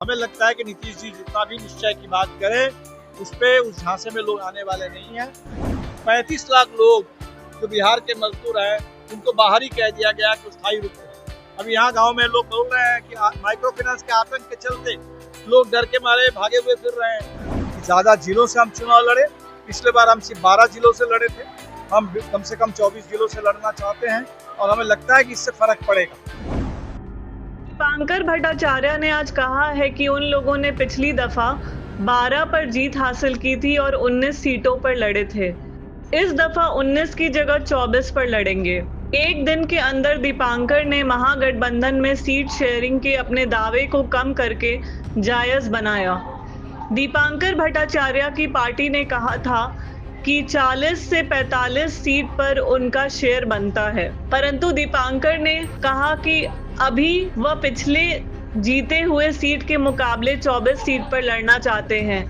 हमें लगता है कि नीतीश जी जितना भी निश्चय की बात करें उस झांसे में लोग आने वाले नहीं हैं। 35 लाख लोग जो बिहार के मजदूर हैं उनको बाहर ही कह दिया गया कि स्थायी रूप से। अभी यहाँ गांव में लोग बोल रहे हैं कि माइक्रो फाइनेंस के आतंक के चलते लोग डर के मारे भागे हुए फिर रहे हैं। ज्यादा जिलों से हम चुनाव लड़े, पिछले बार हम सिर्फ 12 जिलों से लड़े थे, हम कम से कम 24 जिलों से लड़ना चाहते हैं और हमें लगता है कि इससे फर्क पड़ेगा। दीपांकर भट्टाचार्य ने आज कहा है कि उन लोगों ने पिछली दफा 12 पर जीत हासिल की थी और 19 सीटों पर लड़े थे। इस दफा 19 की जगह 24 पर लड़ेंगे। एक दिन के अंदर दीपांकर ने महागठबंधन में सीट शेयरिंग के अपने दावे को कम करके जायज बनाया। दीपांकर भट्टाचार्य की पार्टी ने कहा था कि 40 से 45 सीट पर उनका शेयर बनता है, परंतु दीपांकर ने कहा कि अभी वह पिछले जीते हुए सीट के मुकाबले 24 सीट पर लड़ना चाहते हैं।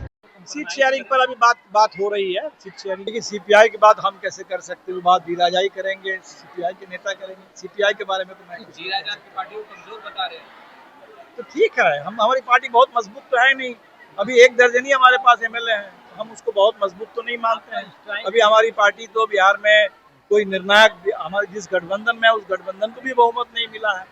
सीट शेयरिंग पर अभी बात हो रही है। सीट शेयरिंग लेकिन सीपीआई की बात हम कैसे कर सकते हैं? बात धीराजाई करेंगे, सीपीआई के नेता करेंगे। सीपीआई के बारे में तो मैं की पार्टी को कमजोर बता रहे हैं। तो ठीक है, हमारी पार्टी बहुत मजबूत तो है नहीं। अभी 1 दर्जन ही हमारे पास एमएलए हैं, हम उसको बहुत मजबूत तो नहीं मानते हैं। अभी हमारी पार्टी तो बिहार में कोई निर्णायक, हमारे जिस गठबंधन में है उस गठबंधन को भी बहुमत नहीं मिला है।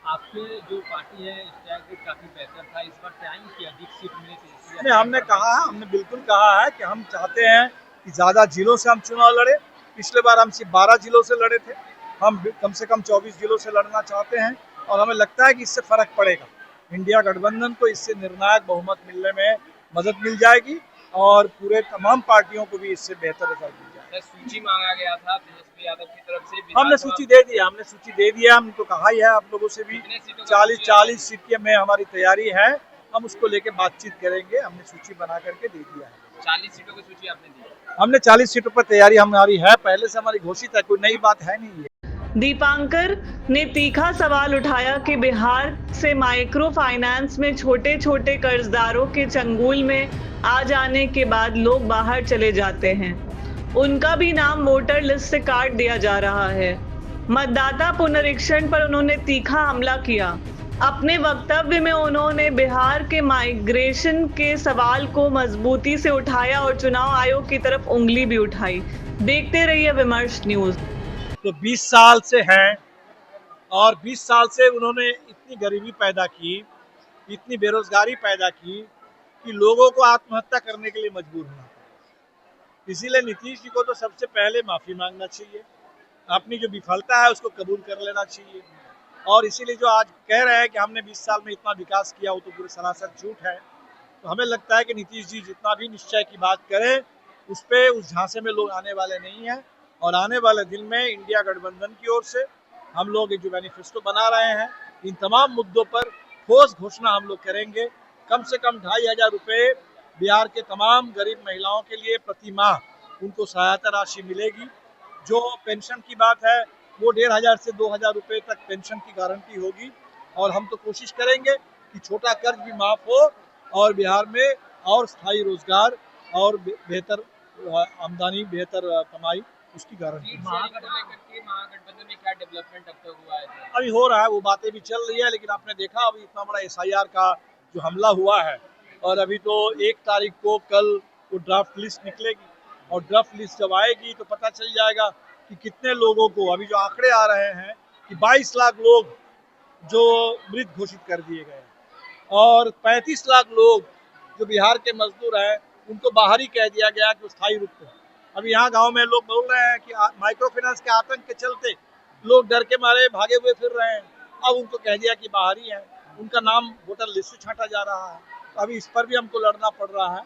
आपके जो पार्टी है स्ट्रैटेजी काफी बेहतर था, इस बार चाहेंगे कि अधिक सीट मिले थी। हमने बिल्कुल कहा है कि हम चाहते हैं कि ज्यादा जिलों से हम चुनाव लड़े। पिछले बार हम सिर्फ 12 जिलों से लड़े थे, हम कम से कम 24 जिलों से लड़ना चाहते हैं और हमें लगता है कि इससे फर्क पड़ेगा। इंडिया गठबंधन को इससे निर्णायक बहुमत मिलने में मदद मिल जाएगी और पूरे तमाम पार्टियों को भी इससे बेहतर रिजल्ट मिल जाएगा। सूची मांगा गया था तेजस्वी यादव की तरफ से, हमने सूची दे दिया। हम तो कहा ही है आप लोगों से भी 40 सीट की में हमारी तैयारी है, हम उसको लेके बातचीत करेंगे। हमने सूची बना करके दे दिया है। 40 सीटों की सूची आपने दी? हमने 40 सीटों पर तैयारी हमारी है, पहले से हमारी घोषित है, कोई नई बात है नहीं है। दीपांकर ने तीखा सवाल उठाया कि बिहार से माइक्रो फाइनेंस में छोटे छोटे कर्जदारों के चंगुल में आ जाने के बाद लोग बाहर चले जाते हैं, उनका भी नाम वोटर लिस्ट से काट दिया जा रहा है। मतदाता पुनरीक्षण पर उन्होंने तीखा हमला किया। अपने वक्तव्य में उन्होंने बिहार के माइग्रेशन के सवाल को मजबूती से उठाया और चुनाव आयोग की तरफ उंगली भी उठाई। देखते रहिए विमर्श न्यूज। तो 20 साल से हैं और 20 साल से उन्होंने इतनी गरीबी पैदा की, इतनी बेरोजगारी पैदा की कि लोगों को आत्महत्या करने के लिए मजबूर होना पड़ा। इसीलिए नीतीश जी को तो सबसे पहले माफी मांगना चाहिए, अपनी जो विफलता है उसको कबूल कर लेना चाहिए। और इसीलिए जो आज कह रहे हैं कि हमने 20 साल में इतना विकास किया, वो तो पूरे सरासर झूठ है। तो हमें लगता है कि नीतीश जी जितना भी निश्चय की बात करें उस झांसे में लोग आने वाले नहीं हैं और आने वाले दिन में इंडिया गठबंधन की ओर से हम लोग जो मैनिफेस्टो बना रहे हैं, इन तमाम मुद्दों पर ठोस घोषणा हम लोग करेंगे। कम से कम 2500 रुपये बिहार के तमाम गरीब महिलाओं के लिए प्रति माह उनको सहायता राशि मिलेगी। जो पेंशन की बात है वो 1500 से 2000 रुपये तक पेंशन की गारंटी होगी और हम तो कोशिश करेंगे कि छोटा कर्ज भी माफ हो और बिहार में और स्थायी रोजगार और बेहतर आमदनी, बेहतर कमाई उसकी गारंटी। महागठबंधन में क्या डेवलपमेंट अब तक हुआ है? अभी हो रहा है, वो बातें भी चल रही है, लेकिन आपने देखा अभी इतना बड़ा SIR का जो हमला हुआ है और अभी तो 1 तारीख को कल वो ड्राफ्ट लिस्ट निकलेगी और ड्राफ्ट लिस्ट जब आएगी तो पता चल जाएगा कि कितने लोगों को, अभी जो आंकड़े आ रहे हैं कि 22 लाख लोग जो मृत घोषित कर दिए गए और 35 लाख लोग जो बिहार के मजदूर हैं उनको बाहर ही कह दिया गया कि स्थायी रूप से। अभी यहाँ गांव में लोग बोल रहे हैं कि माइक्रो फाइनेंस के आतंक के चलते लोग डर के मारे भागे हुए फिर रहे हैं, अब उनको कह दिया कि बाहर ही है, उनका नाम वोटर लिस्ट से छांटा जा रहा है। तो अभी इस पर भी हमको लड़ना पड़ रहा है।